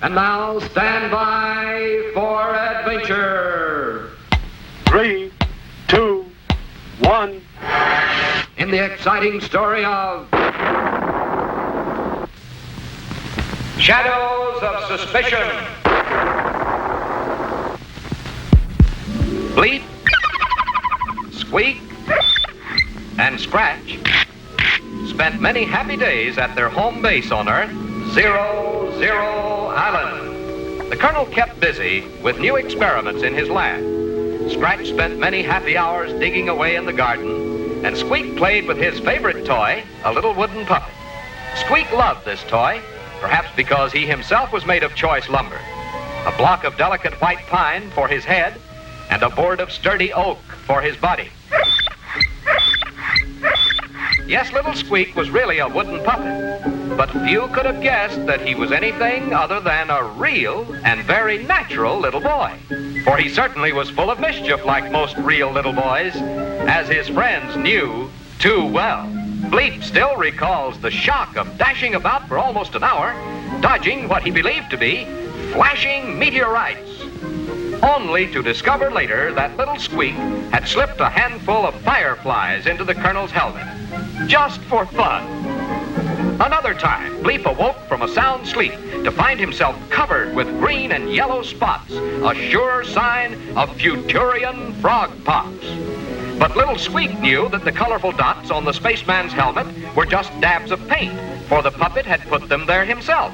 And now stand by for adventure. 3, 2, 1. In the exciting story of Shadows of Suspicion. Bleep, Squeak, and Scratch spent many happy days at their home base on Earth, 00 Island. The Colonel kept busy with new experiments in his lab. Scratch spent many happy hours digging away in the garden, and Squeak played with his favorite toy, a little wooden puppet. Squeak loved this toy, perhaps because he himself was made of choice lumber. A block of delicate white pine for his head, and a board of sturdy oak for his body. Yes, little Squeak was really a wooden puppet, but few could have guessed that he was anything other than a real and very natural little boy. For he certainly was full of mischief like most real little boys, as his friends knew too well. Bleep still recalls the shock of dashing about for almost an hour, dodging what he believed to be flashing meteorites, only to discover later that little Squeak had slipped a handful of fireflies into the Colonel's helmet, just for fun. Another time, Bleep awoke from a sound sleep to find himself covered with green and yellow spots, a sure sign of Futurian frog pox. But little Squeak knew that the colorful dots on the spaceman's helmet were just dabs of paint, for the puppet had put them there himself,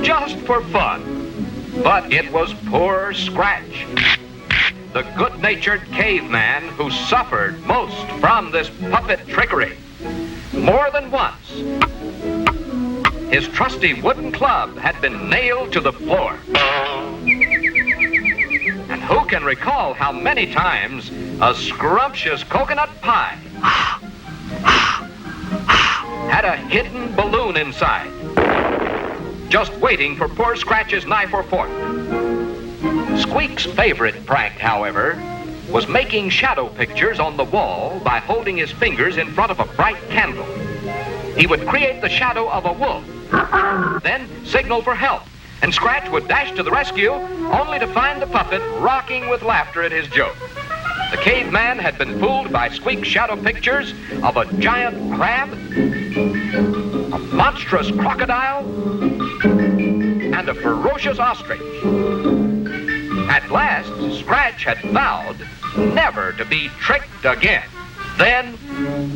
just for fun. But it was poor Scratch, the good-natured caveman, who suffered most from this puppet trickery. More than once, his trusty wooden club had been nailed to the floor. And who can recall how many times a scrumptious coconut pie had a hidden balloon inside, just waiting for poor Scratch's knife or fork. Squeak's favorite prank, however, was making shadow pictures on the wall by holding his fingers in front of a bright candle. He would create the shadow of a wolf, then signal for help, and Scratch would dash to the rescue, only to find the puppet rocking with laughter at his joke. The caveman had been fooled by Squeak's shadow pictures of a giant crab, a monstrous crocodile, and a ferocious ostrich. At last, Scratch had vowed never to be tricked again. Then,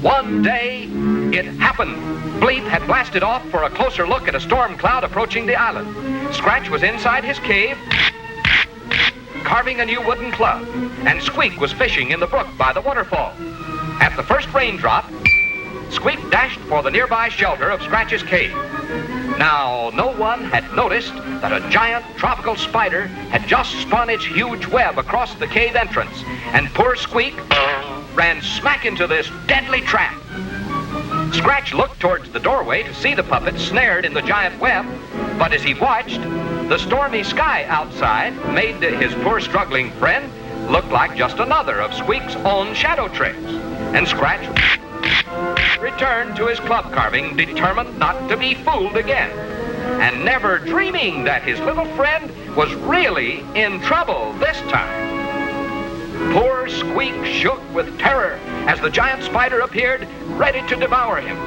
one day, it happened. Bleep had blasted off for a closer look at a storm cloud approaching the island. Scratch was inside his cave, carving a new wooden club, and Squeak was fishing in the brook by the waterfall. At the first raindrop, Squeak dashed for the nearby shelter of Scratch's cave. Now, no one had noticed that a giant tropical spider had just spun its huge web across the cave entrance, and poor Squeak ran smack into this deadly trap. Scratch looked towards the doorway to see the puppet snared in the giant web, but as he watched, the stormy sky outside made his poor struggling friend look like just another of Squeak's own shadow tricks, and Scratch returned to his club carving, determined not to be fooled again, and never dreaming that his little friend was really in trouble this time. Poor Squeak shook with terror as the giant spider appeared, ready to devour him.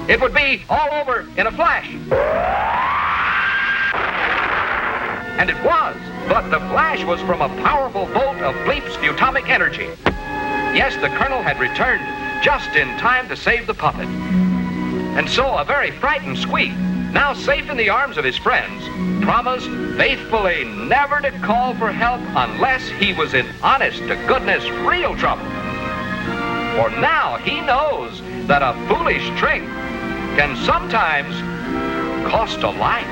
It would be all over in a flash. And it was, but the flash was from a powerful bolt of Bleep's futomic energy. Yes, the Colonel had returned just in time to save the puppet. And so a very frightened Squeak, now safe in the arms of his friends, promised faithfully never to call for help unless he was in honest-to-goodness real trouble. For now he knows that a foolish trick can sometimes cost a life.